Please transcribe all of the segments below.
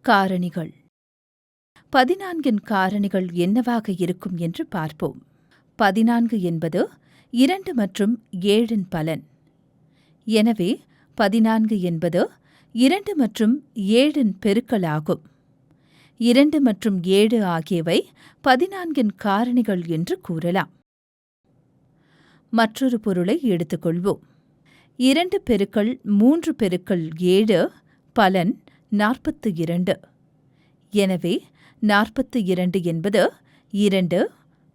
காரணிகள். 14 காரணிகள் என்னவாக இருக்கும் என்று பார்ப்போம். 14 என்பது 2 மற்றும் 7 பலன். எனவே 14 என்பது 2 மற்றும் 7 பெருக்கலாகும். 2 மற்றும் 7 ஆகியவை 14 காரணிகள் என்று கூறலாம். மற்றொரு பொருளை எடுத்துக்கொள்வோம். 2 பெருக்கல் 3 பெருக்கல் 7 பலன் 42. எனவே 42 என்பது 2,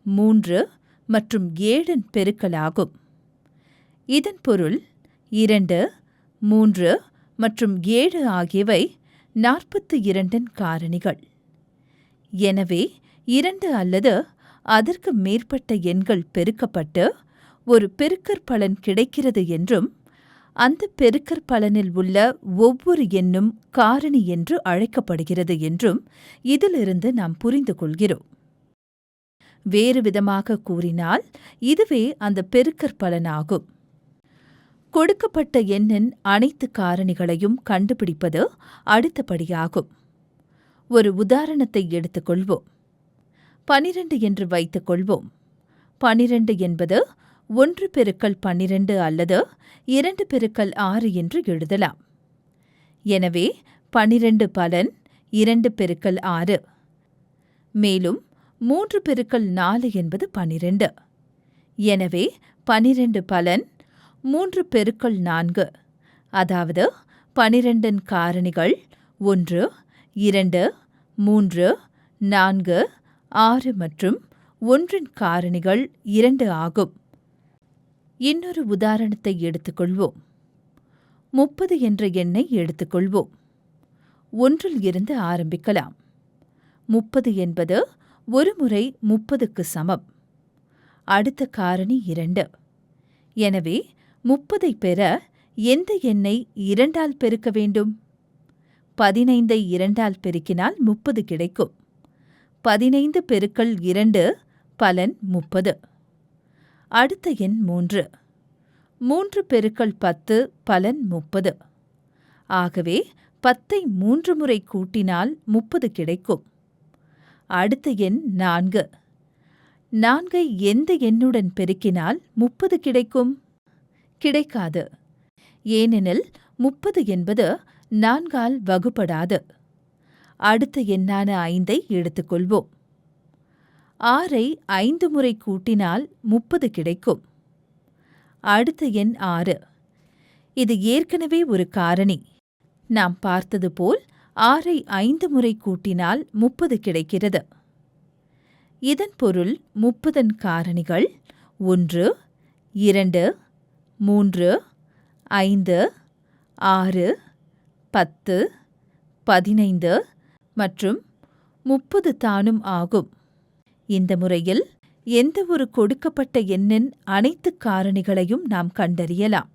3 மற்றும் 7 பெருக்கலாகும். இதன் பொருள் 2, 3 மற்றும் 7 ஆகியவை 42 காரணிகள். எனவே 2 அல்லது அதற்கு மேற்பட்ட எண்கள் பெருக்கப்பட்டு ஒரு பெருக்கற்பலன் கிடைக்கிறது என்றும், அந்த பெருக்கற்பலனில் உள்ள ஒவ்வொரு எண்ணும் காரணி என்று அழைக்கப்படுகிறது என்றும் இதிலிருந்து நாம் புரிந்து கொள்கிறோம். வேறு விதமாக கூறினால் இதுவே அந்த பெருக்கற்பலனாகும். கொடுக்கப்பட்ட எண்ணின் அனைத்து காரணிகளையும் கண்டுபிடிப்பது அடுத்தபடியாகும். ஒரு உதாரணத்தை எடுத்துக்கொள்வோம். 12 என்று வைத்துக் கொள்வோம். 12 என்பது 1 பெருக்கல் 12 அல்லது 2 பெருக்கல் 6 என்று எழுதலாம். எனவே 12 பலன் 2 பெருக்கல் 6. மேலும் 3 பெருக்கல் 4 என்பது 12. எனவே 12 பலன் 3 பெருக்கல் 4. அதாவது 12 காரணிகள் 1, 2, 3, 4, 6 மற்றும் 1 காரணிகள் 2 ஆகும். இன்னொரு உதாரணத்தை எடுத்துக்கொள்வோம். 30 என்ற எண்ணை எடுத்துக்கொள்வோம். 1 இருந்து ஆரம்பிக்கலாம். 30 என்பது ஒரு முறை 30க்கு சமம். அடுத்த காரணி 2. எனவே 30ஐ பெற எந்த எண்ணை 2ஆல் பெருக்க வேண்டும்? 15ஐ 2ஆல் பெருக்கினால் 30 கிடைக்கும். 15 பெருக்கல் 2 பலன் 30. அடுத்த எண் 3. 3 பெருக்கல் 10 பலன் 30. ஆகவே 10ஐ 3 முறை கூட்டினால் 30 கிடைக்கும். அடுத்த எண் 4. 4ஐ எந்த எண்ணுடன் பெருக்கினால் 30 கிடைக்கும்? கிடைக்காது. ஏனெனில் 30 என்பது 4ஆல் வகுப்படாது. அடுத்த எண்ணான 5ஐ எடுத்துக்கொள்வோம். 6ஐ 5 முறை கூட்டினால் 30 கிடைக்கும். அடுத்த எண் 6. இது ஏற்கனவே ஒரு காரணி. நாம் பார்த்தது போல் 6ஐ 5 முறை கூட்டினால் 30 கிடைக்கிறது. இதன் பொருள் 30 காரணிகள் 1, 2, 3, 5, 6, 10, 15 மற்றும் 30 தானும் ஆகும். இந்த முறையில் எந்த ஒரு கொடுக்கப்பட்ட எண்ணின் அனைத்து காரணிகளையும் நாம் கண்டறியலாம்.